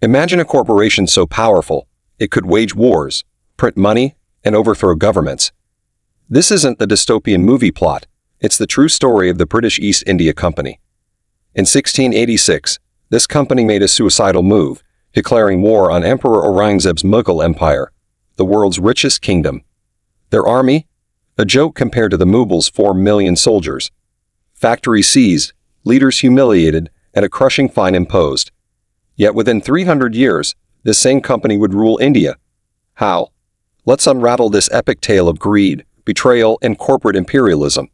Imagine a corporation so powerful, it could wage wars, print money, and overthrow governments. This isn't the dystopian movie plot, it's the true story of the British East India Company. In 1686, this company made a suicidal move, declaring war on Emperor Aurangzeb's Mughal Empire, the world's richest kingdom. Their army? A joke compared to the Mughals' 4 million soldiers. Factories seized, leaders humiliated, and a crushing fine imposed. Yet within 300 years, this same company would rule India. How? Let's unravel this epic tale of greed, betrayal, and corporate imperialism.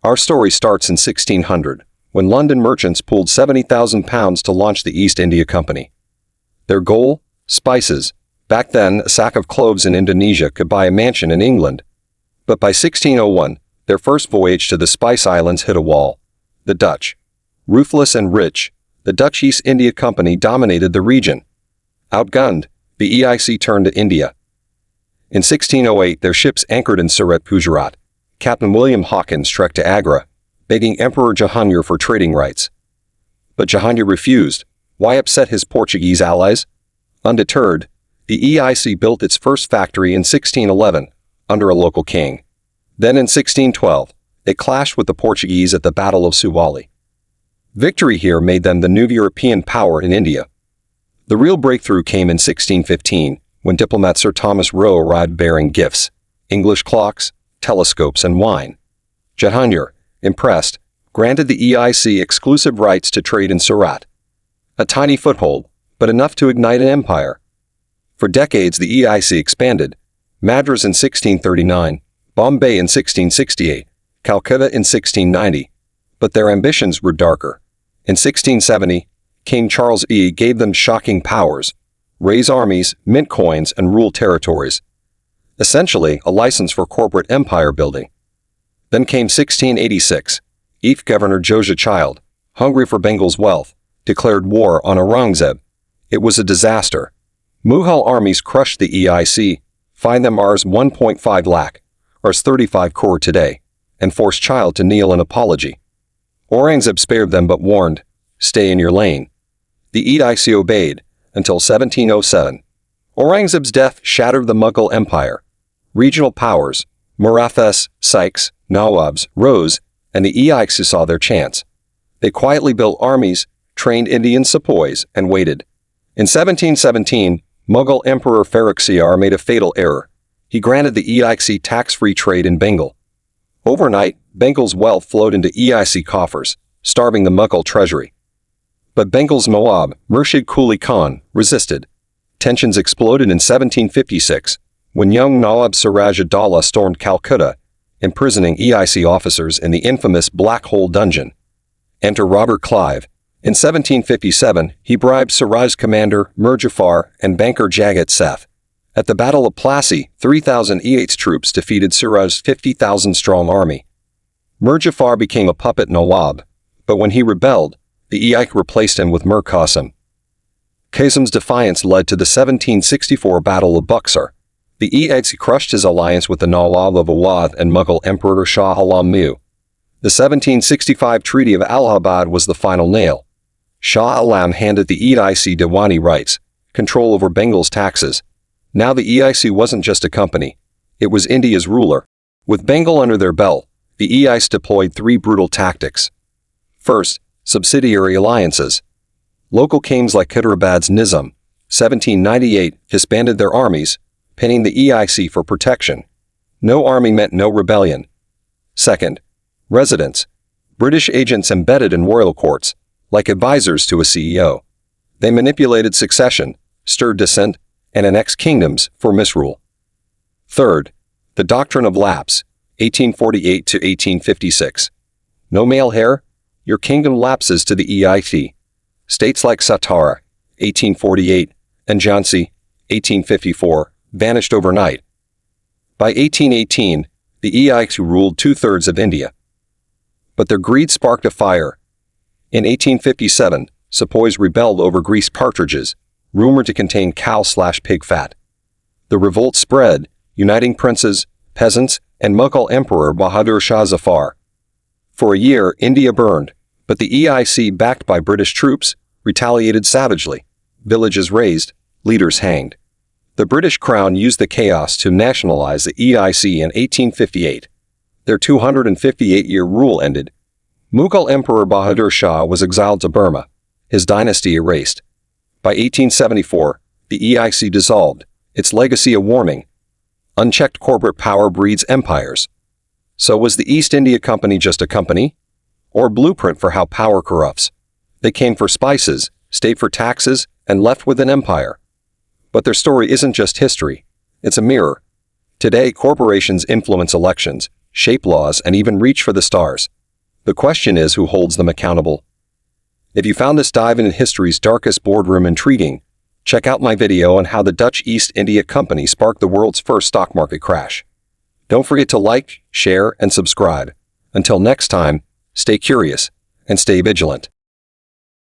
Our story starts in 1600, when London merchants pooled £70,000 to launch the East India Company. Their goal? Spices. Back then, a sack of cloves in Indonesia could buy a mansion in England. But by 1601, their first voyage to the Spice Islands hit a wall. The Dutch. Ruthless and rich, the Dutch East India Company dominated the region. Outgunned, the EIC turned to India. In 1608, their ships anchored in Surat, Gujarat. Captain William Hawkins trekked to Agra, begging Emperor Jahangir for trading rights. But Jahangir refused. Why upset his Portuguese allies? Undeterred, the EIC built its first factory in 1611, under a local king. Then in 1612, they clashed with the Portuguese at the Battle of Suwali. Victory here made them the new European power in India. The real breakthrough came in 1615, when diplomat Sir Thomas Roe arrived bearing gifts, English clocks, telescopes, and wine. Jahangir, impressed, granted the EIC exclusive rights to trade in Surat. A tiny foothold, but enough to ignite an empire. For decades the EIC expanded, Madras in 1639, Bombay in 1668, Calcutta in 1690, but their ambitions were darker. In 1670, King Charles E gave them shocking powers, raise armies, mint coins, and rule territories. Essentially, a license for corporate empire building. Then came 1686. EIC Governor Josiah Child, hungry for Bengal's wealth, declared war on Aurangzeb. It was a disaster. Mughal armies crushed the EIC, fined them Rs 1.5 lakh, Rs 35 crore today, and forced Child to kneel in apology. Aurangzeb spared them but warned, "Stay in your lane." The EIC obeyed, until 1707. Aurangzeb's death shattered the Mughal Empire. Regional powers, Marathas, Sikhs, Nawabs, rose, and the EIC saw their chance. They quietly built armies, trained Indian sepoys, and waited. In 1717, Mughal Emperor Farrukhsiyar made a fatal error. He granted the EIC tax-free trade in Bengal. Overnight, Bengal's wealth flowed into EIC coffers, starving the Mughal treasury. But Bengal's Nawab, Murshid Quli Khan, resisted. Tensions exploded in 1756, when young Nawab Siraj-ud-Daulah stormed Calcutta, imprisoning EIC officers in the infamous Black Hole Dungeon. Enter Robert Clive. In 1757, he bribed Siraj's commander, Mir Jafar, and banker Jagat Seth. At the Battle of Plassey, 3,000 EIC troops defeated Siraj's 50,000-strong army. Mir Jafar became a puppet Nawab, but when he rebelled, the EIC replaced him with Mir Qasim. Qasim's defiance led to the 1764 Battle of Buxar. The EIC crushed his alliance with the Nawab of Awadh and Mughal Emperor Shah Alam Mu. The 1765 Treaty of Allahabad was the final nail. Shah Alam handed the EIC Diwani rights, control over Bengal's taxes. Now the EIC wasn't just a company, it was India's ruler. With Bengal under their belt, the EIC deployed 3 brutal tactics. First, subsidiary alliances. Local kings like Hyderabad's Nizam, 1798, disbanded their armies, pinning the EIC for protection. No army meant no rebellion. Second, residents. British agents embedded in royal courts, like advisors to a CEO. They manipulated succession, stirred dissent, and annexed kingdoms for misrule. Third, the doctrine of lapse, 1848 to 1856. No male heir? Your kingdom lapses to the EIC. States like Satara, 1848, and Jhansi, 1854, vanished overnight. By 1818, the EIC ruled 2/3 of India. But their greed sparked a fire. In 1857, sepoys rebelled over greased partridges, rumored to contain cow/pig fat. The revolt spread, uniting princes, peasants, and Mughal Emperor Bahadur Shah Zafar. For a year, India burned, but the EIC, backed by British troops, retaliated savagely. villages razed, leaders hanged. The British Crown used the chaos to nationalize the EIC in 1858. Their 258-year rule ended. Mughal Emperor Bahadur Shah was exiled to Burma, his dynasty erased. By 1874, the EIC dissolved, its legacy a warning. Unchecked corporate power breeds empires. So was the East India Company just a company? Or a blueprint for how power corrupts? They came for spices, stayed for taxes, and left with an empire. But their story isn't just history, it's a mirror. Today, corporations influence elections, shape laws, and even reach for the stars. The question is who holds them accountable. If you found this dive into history's darkest boardroom intriguing, check out my video on how the Dutch East India Company sparked the world's first stock market crash. Don't forget to like, share, and subscribe. Until next time, stay curious and stay vigilant.